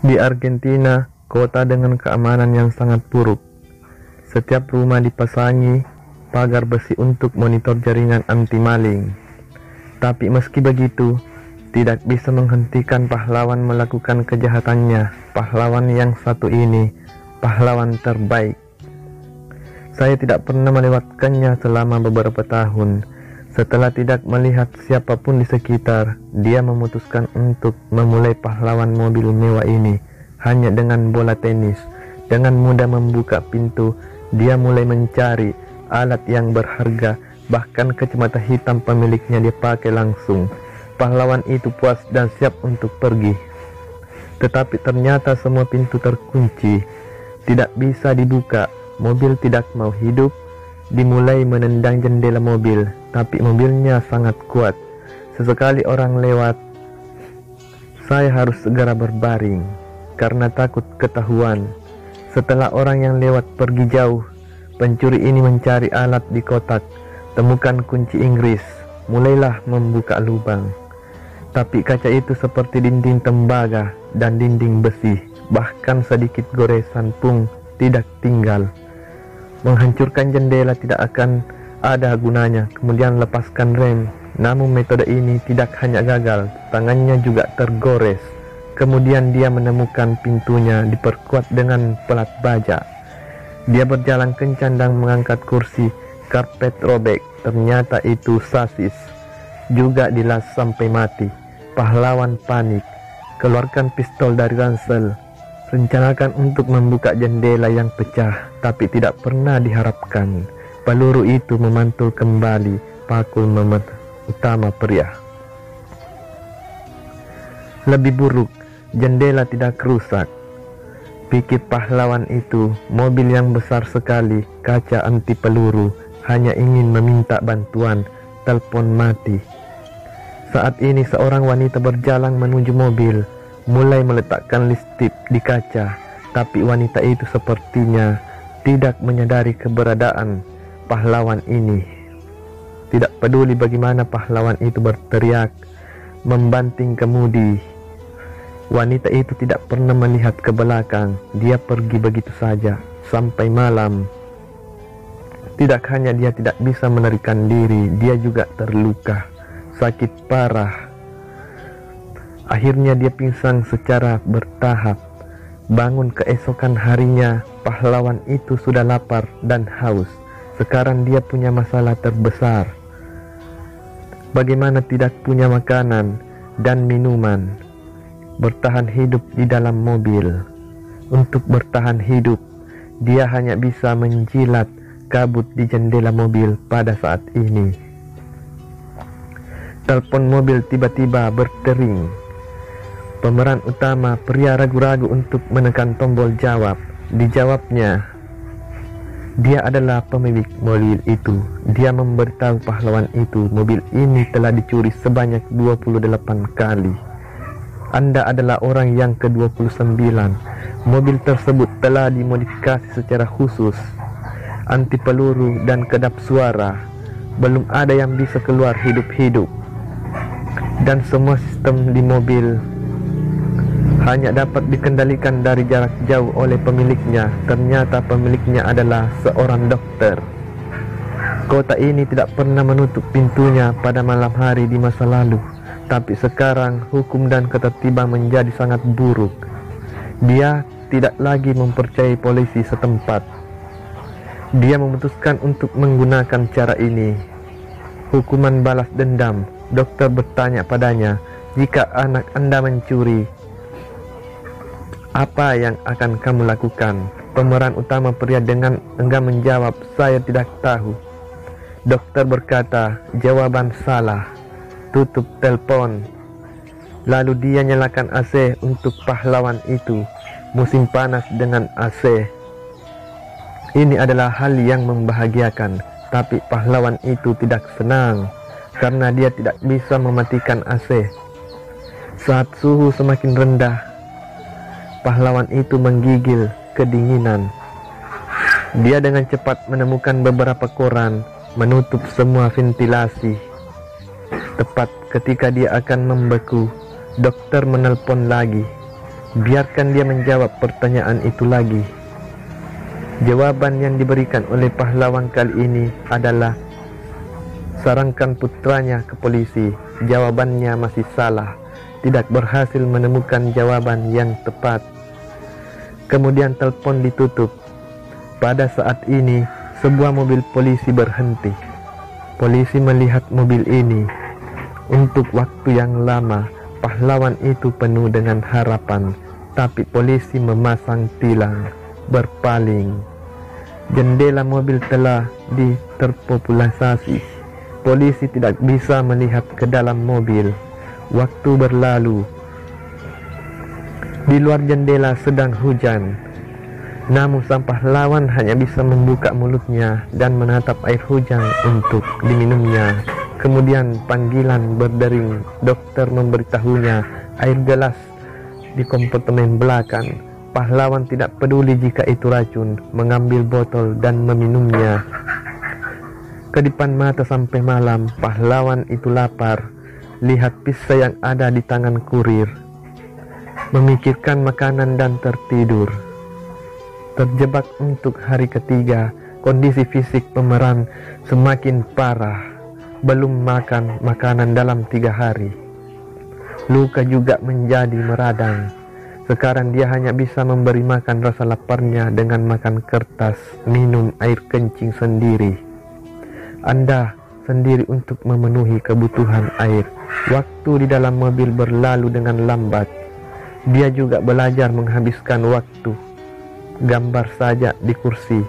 Di Argentina, kota dengan keamanan yang sangat buruk. Setiap rumah dipasangi pagar besi untuk monitor jaringan anti maling. Tapi meski begitu, tidak bisa menghentikan pahlawan melakukan kejahatannya. Pahlawan yang satu ini, pahlawan terbaik. Saya tidak pernah melewatkannya selama beberapa tahun. Setelah tidak melihat siapapun di sekitar, dia memutuskan untuk memulai pahlawan mobil mewah ini. Hanya dengan bola tenis, dengan mudah membuka pintu, dia mulai mencari alat yang berharga. Bahkan kacamata hitam pemiliknya dia pakai langsung. Pahlawan itu puas dan siap untuk pergi. Tetapi ternyata semua pintu terkunci, tidak bisa dibuka. Mobil tidak mau hidup. Dimulai menendang jendela mobil, tapi mobilnya sangat kuat. Sesekali orang lewat, saya harus segera berbaring karena takut ketahuan. Setelah orang yang lewat pergi jauh, pencuri ini mencari alat di kotak, temukan kunci Inggris, mulailah membuka lubang. Tapi kaca itu seperti dinding tembaga dan dinding besi, bahkan sedikit goresan pun tidak tinggal. Menghancurkan jendela tidak akan ada gunanya. Kemudian lepaskan rem. Namun metode ini tidak hanya gagal, tangannya juga tergores. Kemudian dia menemukan pintunya diperkuat dengan pelat baja. Dia berjalan kencang dan mengangkat kursi. Karpet robek, ternyata itu sasis. Juga dilas sampai mati. Pahlawan panik, keluarkan pistol dari ransel. Rencanakan untuk membuka jendela yang pecah, tapi tidak pernah diharapkan. Peluru itu memantul kembali pakul utama pria. Lebih buruk, jendela tidak rusak. Pikir pahlawan itu, mobil yang besar sekali, kaca anti peluru, hanya ingin meminta bantuan, telepon mati. Saat ini seorang wanita berjalan menuju mobil, mulai meletakkan listrik di kaca, tapi wanita itu sepertinya tidak menyadari keberadaan pahlawan ini. Tidak peduli bagaimana pahlawan itu berteriak, membanting kemudi. Wanita itu tidak pernah melihat ke belakang, dia pergi begitu saja, sampai malam. Tidak hanya dia tidak bisa menarikan diri, dia juga terluka, sakit parah. Akhirnya dia pingsan secara bertahap. Bangun keesokan harinya, pahlawan itu sudah lapar dan haus. Sekarang dia punya masalah terbesar. Bagaimana tidak punya makanan dan minuman? Bertahan hidup di dalam mobil. Untuk bertahan hidup, dia hanya bisa menjilat kabut di jendela mobil pada saat ini. Telepon mobil tiba-tiba berdering. Pemeran utama pria ragu-ragu untuk menekan tombol jawab. Dijawabnya. Dia adalah pemilik mobil itu. Dia memberitahu pahlawan itu mobil ini telah dicuri sebanyak 28 kali. Anda adalah orang yang ke-29. Mobil tersebut telah dimodifikasi secara khusus. Anti peluru dan kedap suara. Belum ada yang bisa keluar hidup-hidup. Dan semua sistem di mobil hanya dapat dikendalikan dari jarak jauh oleh pemiliknya. Ternyata pemiliknya adalah seorang dokter. Kota ini tidak pernah menutup pintunya pada malam hari di masa lalu. Tapi sekarang hukum dan ketertiban menjadi sangat buruk. Dia tidak lagi mempercayai polisi setempat. Dia memutuskan untuk menggunakan cara ini. Hukuman balas dendam. Dokter bertanya padanya, jika anak Anda mencuri, apa yang akan kamu lakukan? Pemeran utama pria dengan enggan menjawab, saya tidak tahu. Dokter berkata, jawaban salah. Tutup telepon. Lalu dia nyalakan AC untuk pahlawan itu. Musim panas dengan AC. Ini adalah hal yang membahagiakan, tapi pahlawan itu tidak senang karena dia tidak bisa mematikan AC. Saat suhu semakin rendah, pahlawan itu menggigil kedinginan. Dia dengan cepat menemukan beberapa koran, menutup semua ventilasi. Tepat ketika dia akan membeku, dokter menelpon lagi. Biarkan dia menjawab pertanyaan itu lagi. Jawaban yang diberikan oleh pahlawan kali ini adalah sarangkan putranya ke polisi. Jawabannya masih salah, tidak berhasil menemukan jawaban yang tepat. Kemudian telepon ditutup. Pada saat ini, sebuah mobil polisi berhenti. Polisi melihat mobil ini. Untuk waktu yang lama, pahlawan itu penuh dengan harapan, tapi polisi memasang tilang, berpaling. Jendela mobil telah diterpopulasi. Polisi tidak bisa melihat ke dalam mobil. Waktu berlalu. Di luar jendela sedang hujan. Namun sang pahlawan hanya bisa membuka mulutnya dan menatap air hujan untuk diminumnya. Kemudian panggilan berdering. Dokter memberitahunya air gelas di kompartemen belakang. Pahlawan tidak peduli jika itu racun, mengambil botol dan meminumnya. Kedipan mata sampai malam, pahlawan itu lapar. Lihat pizza yang ada di tangan kurir. Memikirkan makanan dan tertidur. Terjebak untuk hari ketiga, kondisi fisik pemeran semakin parah. Belum makan makanan dalam 3 hari. Luka juga menjadi meradang. Sekarang dia hanya bisa memberi makan rasa laparnya dengan makan kertas, minum air kencing sendiri. Anda sendiri untuk memenuhi kebutuhan air. Waktu di dalam mobil berlalu dengan lambat. Dia juga belajar menghabiskan waktu. Gambar saja di kursi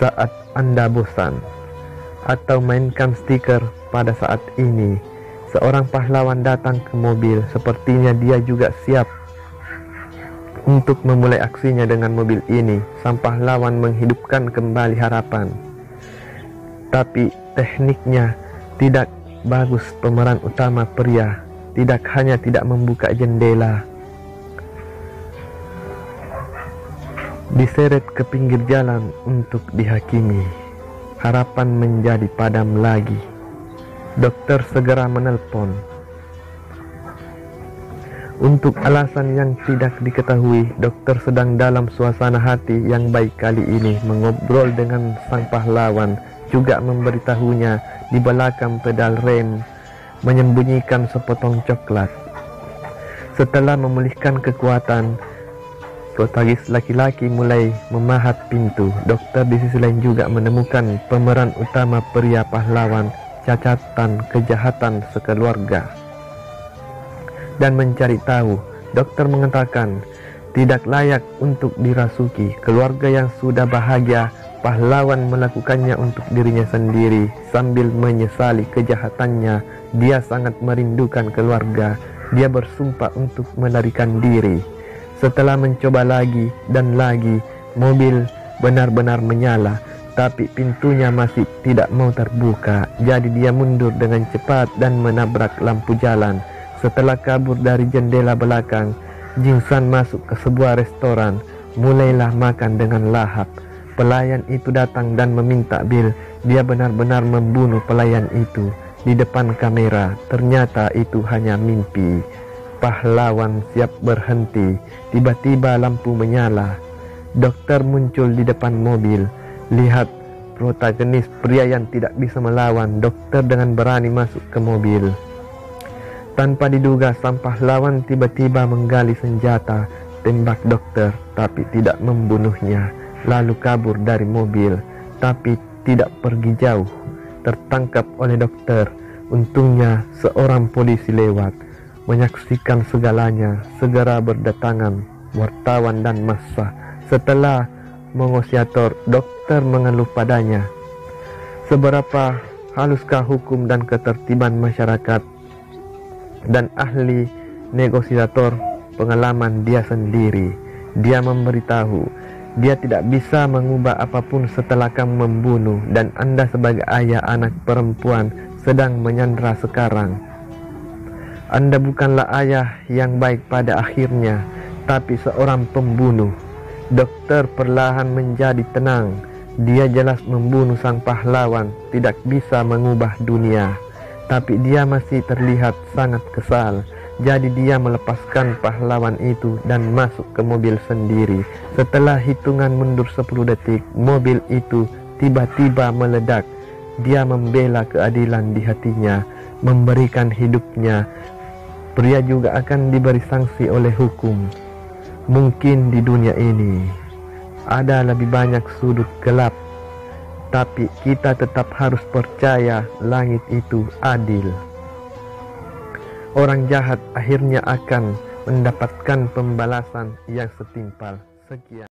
saat Anda bosan, atau mainkan stiker. Pada saat ini, seorang pahlawan datang ke mobil. Sepertinya dia juga siap untuk memulai aksinya dengan mobil ini. Sang pahlawan menghidupkan kembali harapan. Tapi tekniknya tidak bagus. Pemeran utama pria tidak hanya tidak membuka jendela, diseret ke pinggir jalan untuk dihakimi. Harapan menjadi padam lagi. Dokter segera menelpon. Untuk alasan yang tidak diketahui, dokter sedang dalam suasana hati yang baik kali ini mengobrol dengan sang pahlawan, juga memberitahunya di belakang pedal rem menyembunyikan sepotong coklat. Setelah memulihkan kekuatan, protagonis laki-laki mulai memahat pintu. Dokter di sisi lain juga menemukan pemeran utama pria pahlawan cacatan kejahatan sekeluarga dan mencari tahu. Dokter mengatakan tidak layak untuk dirasuki. Keluarga yang sudah bahagia, pahlawan melakukannya untuk dirinya sendiri sambil menyesali kejahatannya. Dia sangat merindukan keluarga. Dia bersumpah untuk melarikan diri. Setelah mencoba lagi dan lagi, mobil benar-benar menyala, tapi pintunya masih tidak mau terbuka. Jadi dia mundur dengan cepat dan menabrak lampu jalan. Setelah kabur dari jendela belakang, Jingsan masuk ke sebuah restoran. Mulailah makan dengan lahap. Pelayan itu datang dan meminta bil. Dia benar-benar membunuh pelayan itu di depan kamera. Ternyata itu hanya mimpi. Pahlawan siap berhenti. Tiba-tiba lampu menyala. Dokter muncul di depan mobil. Lihat protagonis pria yang tidak bisa melawan. Dokter dengan berani masuk ke mobil. Tanpa diduga, sang pahlawan tiba-tiba menggali senjata, tembak dokter, tapi tidak membunuhnya. Lalu kabur dari mobil, tapi tidak pergi jauh. Tertangkap oleh dokter. Untungnya seorang polisi lewat, menyaksikan segalanya. Segera berdatangan wartawan dan massa. Setelah negosiator, dokter mengeluh padanya. Seberapa haluskah hukum dan ketertiban masyarakat? Dan ahli negosiator pengalaman dia sendiri. Dia memberitahu, dia tidak bisa mengubah apapun setelah kamu membunuh, dan Anda sebagai ayah anak perempuan sedang menyandera sekarang. Anda bukanlah ayah yang baik pada akhirnya, tapi seorang pembunuh. Dokter perlahan menjadi tenang. Dia jelas membunuh sang pahlawan, tidak bisa mengubah dunia. Tapi dia masih terlihat sangat kesal. Jadi dia melepaskan pahlawan itu dan masuk ke mobil sendiri. Setelah hitungan mundur 10 detik, mobil itu tiba-tiba meledak. Dia membela keadilan di hatinya, memberikan hidupnya. Pria juga akan diberi sanksi oleh hukum. Mungkin di dunia ini ada lebih banyak sudut gelap, tapi kita tetap harus percaya langit itu adil. Orang jahat akhirnya akan mendapatkan pembalasan yang setimpal. Sekian.